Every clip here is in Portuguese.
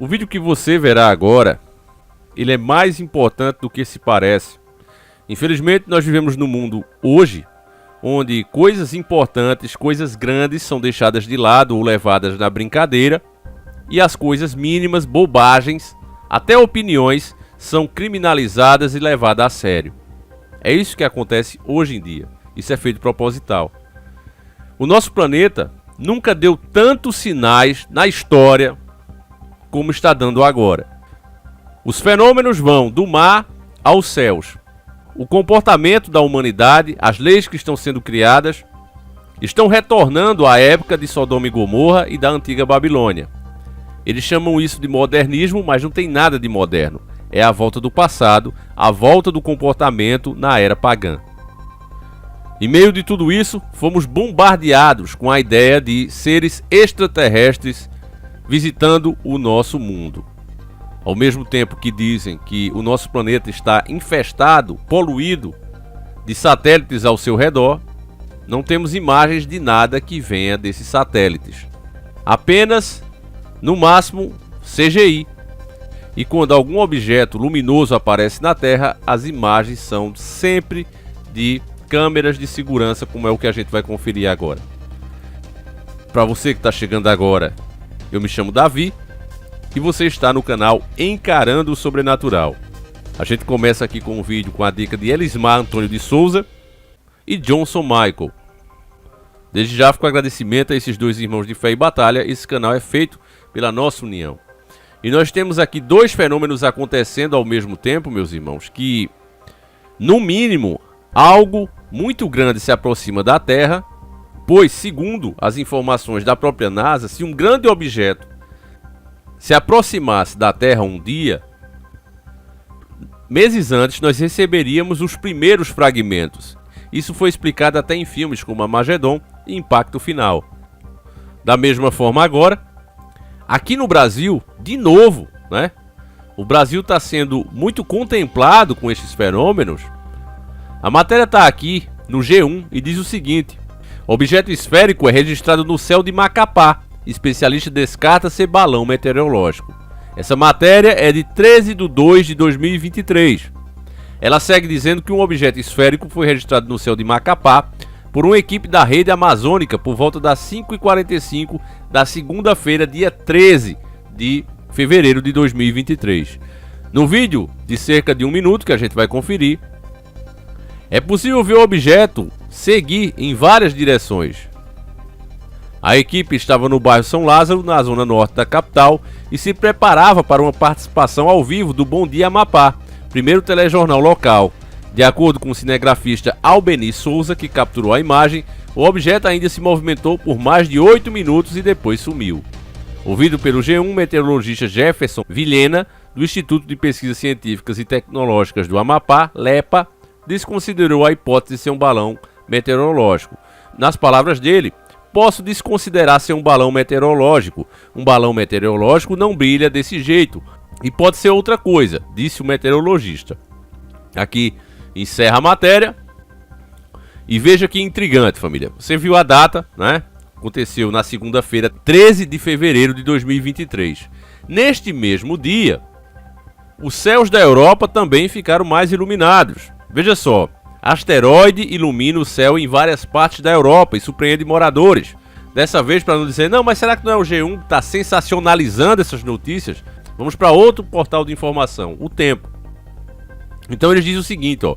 O vídeo que você verá agora, ele é mais importante do que se parece. Infelizmente, nós vivemos num mundo hoje onde coisas importantes, coisas grandes são deixadas de lado ou levadas na brincadeira, e as coisas mínimas, bobagens, até opiniões, são criminalizadas e levadas a sério. É isso que acontece hoje em dia. Isso é feito proposital. O nosso planeta nunca deu tantos sinais na história como está dando agora. Os fenômenos vão do mar aos céus. O comportamento da humanidade, as leis que estão sendo criadas, estão retornando à época de Sodoma e Gomorra e da antiga Babilônia. Eles chamam isso de modernismo, mas não tem nada de moderno. É a volta do passado, a volta do comportamento na era pagã. Em meio de tudo isso, fomos bombardeados com a ideia de seres extraterrestres visitando o nosso mundo. Ao mesmo tempo que dizem que o nosso planeta está infestado, poluído de satélites ao seu redor, não temos imagens de nada que venha desses satélites. Apenas, no máximo, CGI. E quando algum objeto luminoso aparece na Terra, as imagens são sempre de câmeras de segurança, como é o que a gente vai conferir agora. Para você que está chegando agora, eu me chamo Davi e você está no canal Encarando o Sobrenatural. A gente começa aqui com um vídeo com a dica de Elismar Antônio de Souza e Johnson Michael. Desde já fico agradecimento a esses dois irmãos de fé e batalha. Esse canal é feito pela nossa união. E nós temos aqui dois fenômenos acontecendo ao mesmo tempo, meus irmãos, que, no mínimo, algo muito grande se aproxima da Terra, pois, segundo as informações da própria NASA, se um grande objeto se aproximasse da Terra um dia, meses antes nós receberíamos os primeiros fragmentos. Isso foi explicado até em filmes como Armagedon e Impacto Final. Da mesma forma agora, aqui no Brasil, de novo, né? O Brasil está sendo muito contemplado com esses fenômenos. A matéria está aqui no G1 e diz o seguinte: objeto esférico é registrado no céu de Macapá. Especialista descarta ser balão meteorológico. Essa matéria é de 13/2/2023. Ela segue dizendo que um objeto esférico foi registrado no céu de Macapá por uma equipe da rede amazônica por volta das 5h45 da segunda-feira, dia 13 de fevereiro de 2023. No vídeo de cerca de 1 minuto que a gente vai conferir, é possível ver o objeto seguir em várias direções. A equipe estava no bairro São Lázaro, na zona norte da capital, e se preparava para uma participação ao vivo do Bom Dia Amapá, primeiro telejornal local. De acordo com o cinegrafista Albeni Souza, que capturou a imagem, o objeto ainda se movimentou por mais de 8 minutos e depois sumiu. Ouvido pelo G1, o meteorologista Jefferson Vilhena, do Instituto de Pesquisas Científicas e Tecnológicas do Amapá, LEPA, desconsiderou a hipótese de ser um balão meteorológico. Nas palavras dele: posso desconsiderar ser um balão meteorológico. Um balão meteorológico não brilha desse jeito. E pode ser outra coisa, disse o meteorologista. Aqui encerra a matéria. E veja que intrigante, família. Você viu a data, né? Aconteceu na segunda-feira, 13 de fevereiro de 2023. Neste mesmo dia, os céus da Europa também ficaram mais iluminados. Veja só. Asteroide ilumina o céu em várias partes da Europa e surpreende moradores. Dessa vez, para não dizer, não, mas será que não é o G1 que está sensacionalizando essas notícias? Vamos para outro portal de informação, o Tempo. Então eles dizem o seguinte, ó: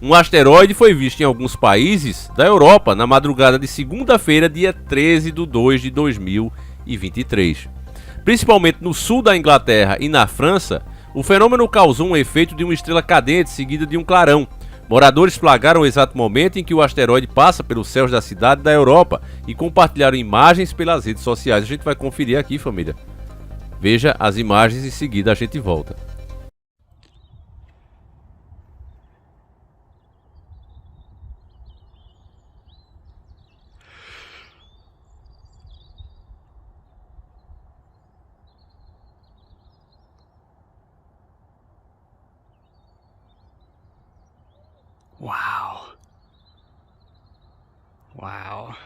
um asteroide foi visto em alguns países da Europa na madrugada de segunda-feira, dia 13/2/2023. Principalmente no sul da Inglaterra e na França, o fenômeno causou um efeito de uma estrela cadente seguida de um clarão. Moradores flagraram o exato momento em que o asteroide passa pelos céus da cidade da Europa e compartilharam imagens pelas redes sociais. A gente vai conferir aqui, família. Veja as imagens e em seguida a gente volta. Wow. Wow. Wow. 「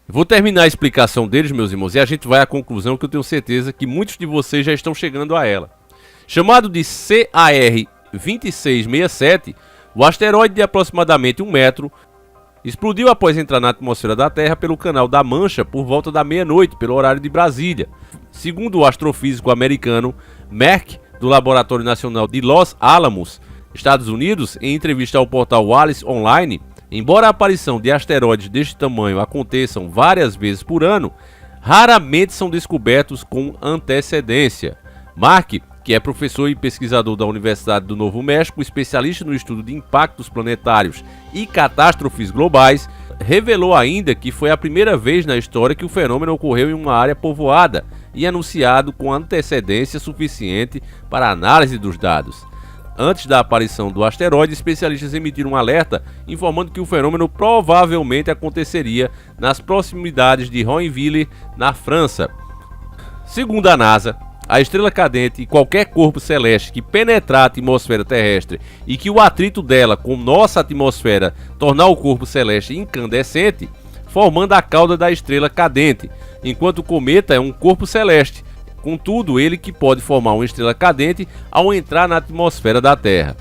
Vou terminar a explicação deles, meus irmãos, e a gente vai à conclusão que eu tenho certeza que muitos de vocês já estão chegando a ela. Chamado de CAR 2667, o asteroide de aproximadamente 1 metro explodiu após entrar na atmosfera da Terra pelo Canal da Mancha por volta da meia-noite, pelo horário de Brasília. Segundo o astrofísico americano Merck, do Laboratório Nacional de Los Alamos, Estados Unidos, em entrevista ao portal Wallace Online, embora a aparição de asteroides deste tamanho aconteçam várias vezes por ano, raramente são descobertos com antecedência. Mark, que é professor e pesquisador da Universidade do Novo México, especialista no estudo de impactos planetários e catástrofes globais, revelou ainda que foi a primeira vez na história que o fenômeno ocorreu em uma área povoada e anunciado com antecedência suficiente para a análise dos dados. Antes da aparição do asteroide, especialistas emitiram um alerta informando que o fenômeno provavelmente aconteceria nas proximidades de Joinville, na França. Segundo a NASA, a estrela cadente e qualquer corpo celeste que penetrar a atmosfera terrestre e que o atrito dela com nossa atmosfera tornar o corpo celeste incandescente, formando a cauda da estrela cadente, enquanto o cometa é um corpo celeste. Contudo, ele que pode formar uma estrela cadente ao entrar na atmosfera da Terra.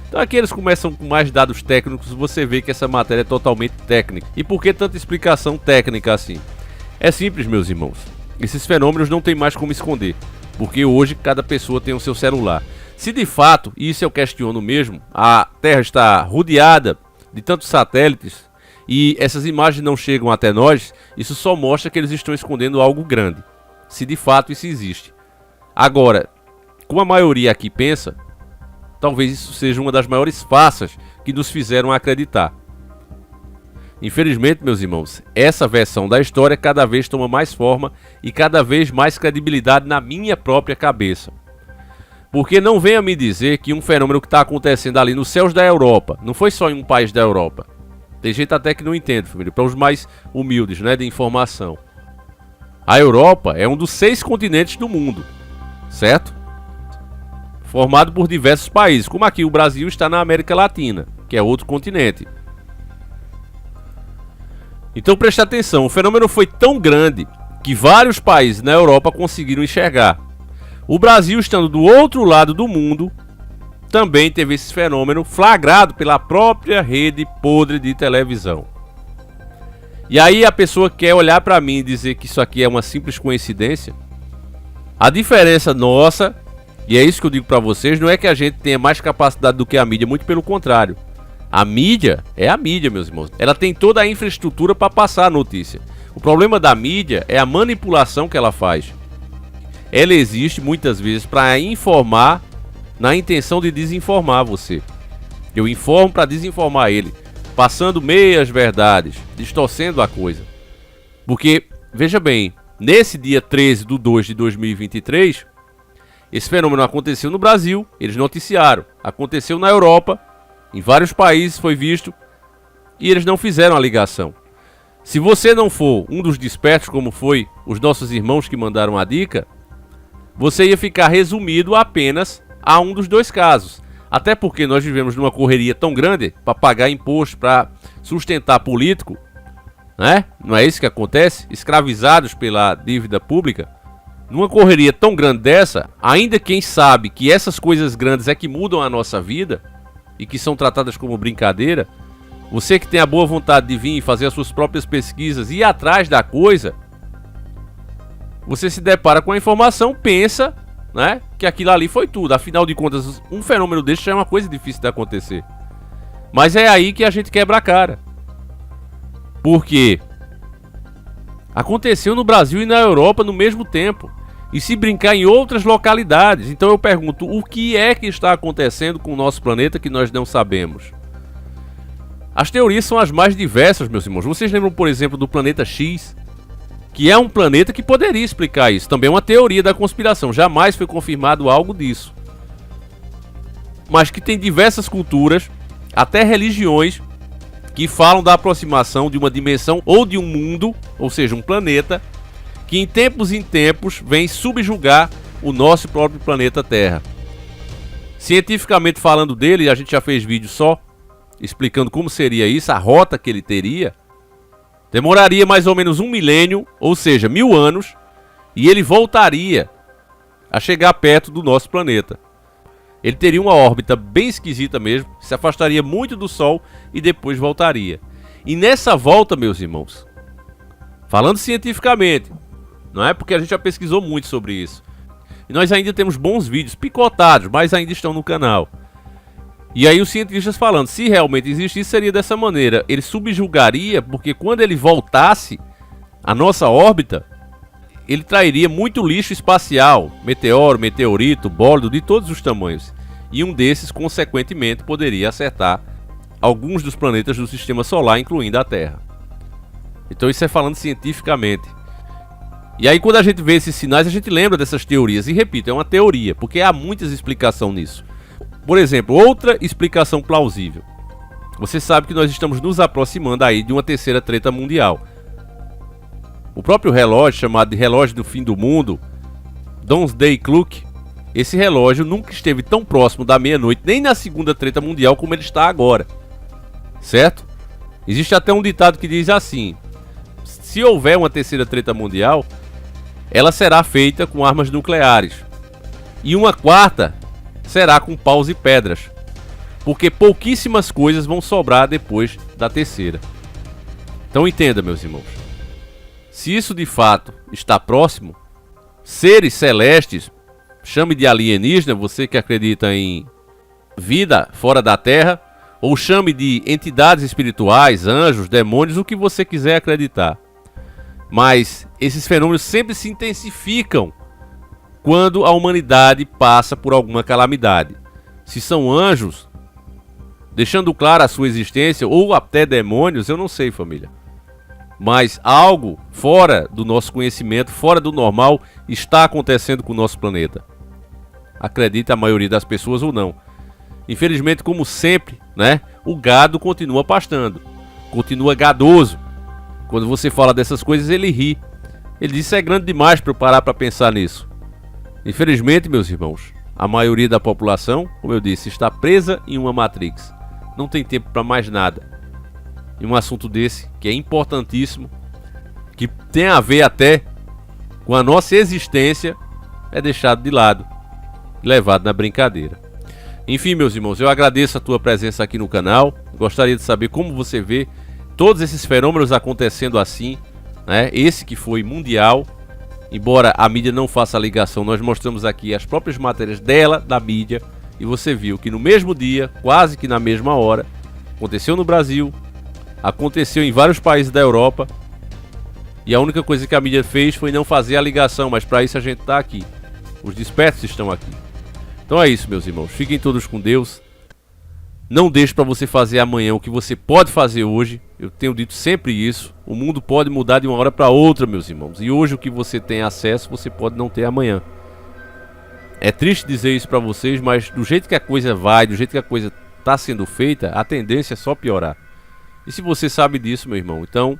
Então aqui eles começam com mais dados técnicos, você vê que essa matéria é totalmente técnica. E por que tanta explicação técnica assim? É simples, meus irmãos. Esses fenômenos não tem mais como esconder, porque hoje cada pessoa tem o seu celular. Se de fato, e isso eu questiono mesmo, a Terra está rodeada de tantos satélites e essas imagens não chegam até nós, isso só mostra que eles estão escondendo algo grande. Se de fato isso existe. Agora, como a maioria aqui pensa, talvez isso seja uma das maiores farsas que nos fizeram acreditar. Infelizmente, meus irmãos, essa versão da história cada vez toma mais forma e cada vez mais credibilidade na minha própria cabeça. Porque não venha me dizer que um fenômeno que está acontecendo ali nos céus da Europa, não foi só em um país da Europa. Tem gente até que não entende, família, para os mais humildes, né, de informação. A Europa é um dos 6 continentes do mundo, certo? Formado por diversos países, como aqui o Brasil está na América Latina, que é outro continente. Então preste atenção, o fenômeno foi tão grande que vários países na Europa conseguiram enxergar. O Brasil, estando do outro lado do mundo, também teve esse fenômeno flagrado pela própria rede podre de televisão. E aí a pessoa quer olhar para mim e dizer que isso aqui é uma simples coincidência. A diferença nossa, e é isso que eu digo para vocês, não é que a gente tenha mais capacidade do que a mídia, muito pelo contrário. A mídia é a mídia, meus irmãos. Ela tem toda a infraestrutura para passar a notícia. O problema da mídia é a manipulação que ela faz. Ela existe muitas vezes para informar na intenção de desinformar você. Eu informo para desinformar ele, passando meias verdades, distorcendo a coisa. Porque, veja bem, nesse dia 13 de 2 de 2023, esse fenômeno aconteceu no Brasil, eles noticiaram. Aconteceu na Europa, em vários países foi visto, e eles não fizeram a ligação. Se você não for um dos despertos, como foi os nossos irmãos que mandaram a dica, você ia ficar resumido apenas a um dos 2 casos. Até porque nós vivemos numa correria tão grande para pagar imposto, para sustentar político, né? Não é isso que acontece? Escravizados pela dívida pública. Numa correria tão grande dessa, ainda quem sabe que essas coisas grandes é que mudam a nossa vida e que são tratadas como brincadeira, você que tem a boa vontade de vir e fazer as suas próprias pesquisas e ir atrás da coisa, você se depara com a informação, pensa, né, que aquilo ali foi tudo. Afinal de contas, um fenômeno desse já é uma coisa difícil de acontecer. Mas é aí que a gente quebra a cara. Porque aconteceu no Brasil e na Europa no mesmo tempo. E se brincar em outras localidades. Então eu pergunto, o que é que está acontecendo com o nosso planeta que nós não sabemos? As teorias são as mais diversas, meus irmãos. Vocês lembram, por exemplo, do planeta X? Que é um planeta que poderia explicar isso. Também é uma teoria da conspiração. Jamais foi confirmado algo disso. Mas que tem diversas culturas, até religiões, que falam da aproximação de uma dimensão ou de um mundo, ou seja, um planeta, que em tempos vem subjugar o nosso próprio planeta Terra. Cientificamente falando dele, a gente já fez vídeo só explicando como seria isso, a rota que ele teria. Demoraria mais ou menos 1 milênio, ou seja, 1000 anos, e ele voltaria a chegar perto do nosso planeta. Ele teria uma órbita bem esquisita mesmo, se afastaria muito do Sol e depois voltaria. E nessa volta, meus irmãos, falando cientificamente, não é porque a gente já pesquisou muito sobre isso, e nós ainda temos bons vídeos picotados, mas ainda estão no canal. E aí os cientistas falando, se realmente existisse, seria dessa maneira. Ele subjugaria, porque quando ele voltasse à nossa órbita, ele trairia muito lixo espacial, meteoro, meteorito, bólido, de todos os tamanhos. E um desses, consequentemente, poderia acertar alguns dos planetas do Sistema Solar, incluindo a Terra. Então isso é falando cientificamente. E aí quando a gente vê esses sinais, a gente lembra dessas teorias. E repito, é uma teoria, porque há muitas explicações nisso. Por exemplo, outra explicação plausível. Você sabe que nós estamos nos aproximando aí de uma terceira treta mundial. O próprio relógio, chamado de relógio do fim do mundo, Doomsday Clock, esse relógio nunca esteve tão próximo da meia-noite, nem na segunda treta mundial como ele está agora. Certo? Existe até um ditado que diz assim: se houver uma terceira treta mundial, ela será feita com armas nucleares. E uma quarta será com paus e pedras. Porque pouquíssimas coisas vão sobrar depois da terceira. Então entenda, meus irmãos. Se isso de fato está próximo, seres celestes, chame de alienígena, você que acredita em vida fora da Terra, ou chame de entidades espirituais, anjos, demônios, o que você quiser acreditar. Mas esses fenômenos sempre se intensificam quando a humanidade passa por alguma calamidade. Se são anjos, deixando claro a sua existência, ou até demônios, eu não sei, família. Mas algo fora do nosso conhecimento, fora do normal, está acontecendo com o nosso planeta. Acredita a maioria das pessoas ou não. Infelizmente, como sempre, né, o gado continua pastando, continua gadoso. Quando você fala dessas coisas, ele ri. Ele diz: isso é grande demais para eu parar para pensar nisso. Infelizmente, meus irmãos, a maioria da população, como eu disse, está presa em uma Matrix. Não tem tempo para mais nada. E um assunto desse, que é importantíssimo, que tem a ver até com a nossa existência, é deixado de lado, levado na brincadeira. Enfim, meus irmãos, eu agradeço a tua presença aqui no canal. Gostaria de saber como você vê todos esses fenômenos acontecendo assim, né? Esse que foi mundial. Embora a mídia não faça a ligação, nós mostramos aqui as próprias matérias dela, da mídia, e você viu que no mesmo dia, quase que na mesma hora, aconteceu no Brasil, aconteceu em vários países da Europa, e a única coisa que a mídia fez foi não fazer a ligação, mas para isso a gente está aqui. Os despertos estão aqui. Então é isso, meus irmãos. Fiquem todos com Deus. Não deixe para você fazer amanhã o que você pode fazer hoje. Eu tenho dito sempre isso. O mundo pode mudar de uma hora para outra, meus irmãos. E hoje o que você tem acesso, você pode não ter amanhã. É triste dizer isso para vocês, mas do jeito que a coisa vai, do jeito que a coisa está sendo feita, a tendência é só piorar. E se você sabe disso, meu irmão, então,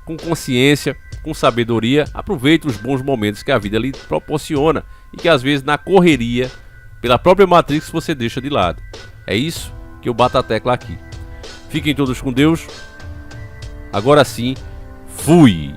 com consciência, com sabedoria, aproveite os bons momentos que a vida lhe proporciona e que às vezes na correria, pela própria Matrix, você deixa de lado. É isso que eu bato a tecla aqui. Fiquem todos com Deus. Agora sim, fui!